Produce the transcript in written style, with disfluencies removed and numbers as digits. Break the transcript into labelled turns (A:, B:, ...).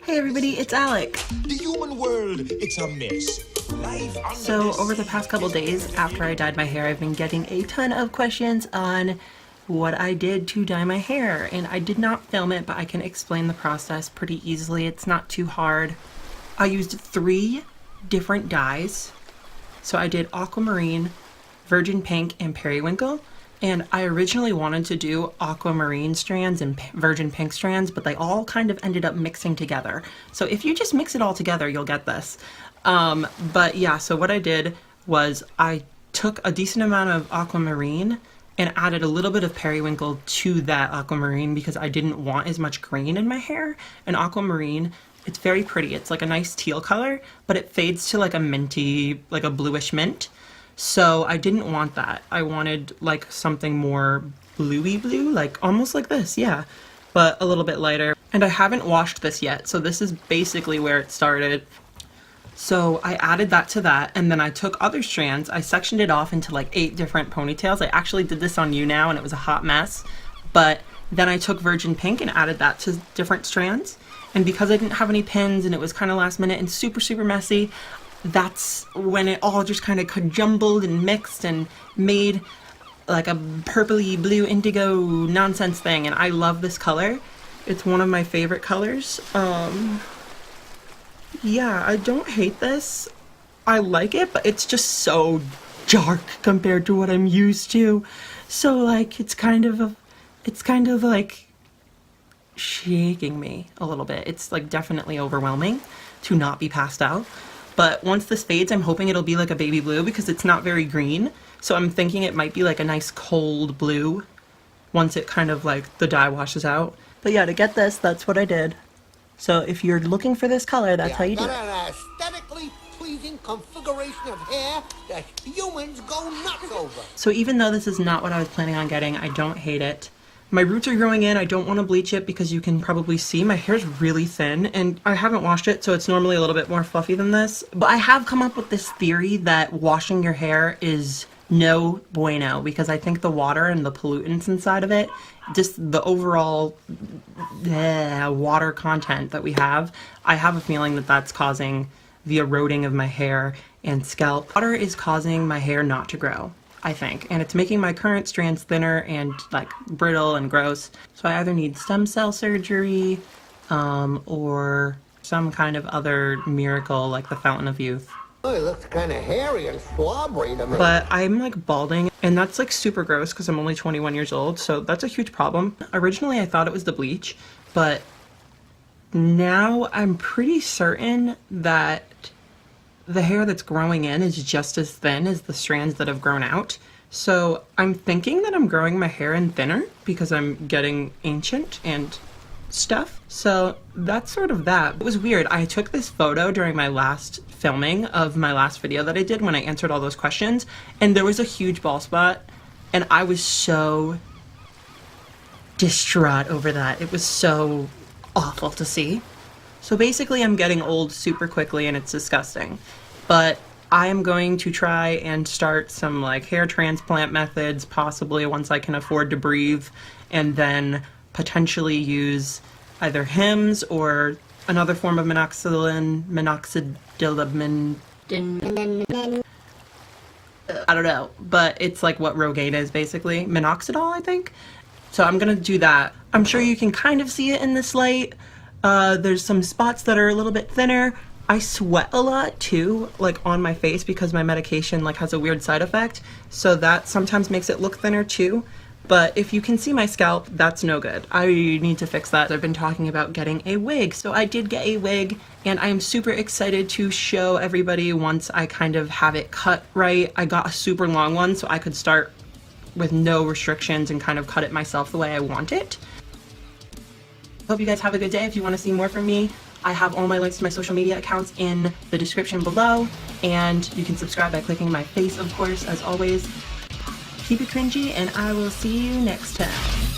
A: Hey everybody, it's Alec.
B: The human world, it's a mess.
A: So over the past couple days after I dyed my hair, I've been getting a ton of questions on what I did to dye my hair. And I did not film it, but I can explain the process pretty easily. It's not too hard. I used 3 different dyes. So I did aquamarine, virgin pink, and periwinkle. And I originally wanted to do aquamarine strands and virgin pink strands, but they all kind of ended up mixing together. So if you just mix it all together, you'll get this. But yeah, so what I did was I took a decent amount of aquamarine and added a little bit of periwinkle to that aquamarine because I didn't want as much green in my hair. And aquamarine, it's very pretty. It's like a nice teal color, but it fades to like a minty, like a bluish mint. So I didn't want that. I wanted like something more bluey blue, like almost like this, yeah, but a little bit lighter. And I haven't washed this yet, so this is basically where it started. So I added that to that, and then I took other strands. I sectioned it off into like 8 different ponytails. I actually did this on you now, and it was a hot mess. But then I took virgin pink and added that to different strands. And because I didn't have any pins and it was kind of last minute and super, super messy, that's when it all just kind of jumbled and mixed and made like a purpley blue indigo nonsense thing. And I love this color. It's one of my favorite colors. Yeah, I don't hate this. I like it, but it's just so dark compared to what I'm used to. So like it's kind of like shaking me a little bit. It's like definitely overwhelming to not be passed out. But once this fades, I'm hoping it'll be like a baby blue because it's not very green. So I'm thinking it might be like a nice cold blue once it kind of like the dye washes out. But yeah, to get this, that's what I did. So if you're looking for this color, that's how you do it.
C: Got an aesthetically pleasing configuration of hair that humans go nuts over.
A: So even though this is not what I was planning on getting, I don't hate it. My roots are growing in. I don't want to bleach it because you can probably see my hair is really thin and I haven't washed it, so it's normally a little bit more fluffy than this. But I have come up with this theory that washing your hair is no bueno because I think the water and the pollutants inside of it, just the overall water content that we have, I have a feeling that that's causing the eroding of my hair and scalp. Water is causing my hair not to grow, I think, and it's making my current strands thinner and like brittle and gross. So I either need stem cell surgery or some kind of other miracle like the Fountain of Youth.
C: Oh, it looks kind of hairy and slobbery to me.
A: But I'm like balding and that's like super gross because I'm only 21 years old, so that's a huge problem. Originally I thought it was the bleach, but now I'm pretty certain that the hair that's growing in is just as thin as the strands that have grown out. So I'm thinking that I'm growing my hair in thinner because I'm getting ancient and stuff. So that's sort of that. It was weird. I took this photo during my last filming of my last video that I did when I answered all those questions, and there was a huge bald spot and I was so distraught over that. It was so awful to see. So basically I'm getting old super quickly and it's disgusting. But I am going to try and start some like hair transplant methods, possibly once I can afford to breathe, and then potentially use either Hims or another form of minoxidil. I don't know, but it's like what Rogaine is basically. Minoxidil, I think. So I'm gonna do that. I'm sure you can kind of see it in this light. There's some spots that are a little bit thinner. I sweat a lot too, like on my face because my medication like has a weird side effect. So that sometimes makes it look thinner too. But if you can see my scalp, that's no good. I need to fix that. I've been talking about getting a wig. So I did get a wig and I am super excited to show everybody once I kind of have it cut right. I got a super long one so I could start with no restrictions and kind of cut it myself the way I want it. Hope you guys have a good day. If you want to see more from me, I have all my links to my social media accounts in the description below, and you can subscribe by clicking my face, of course, as always. Keep it cringy, and I will see you next time.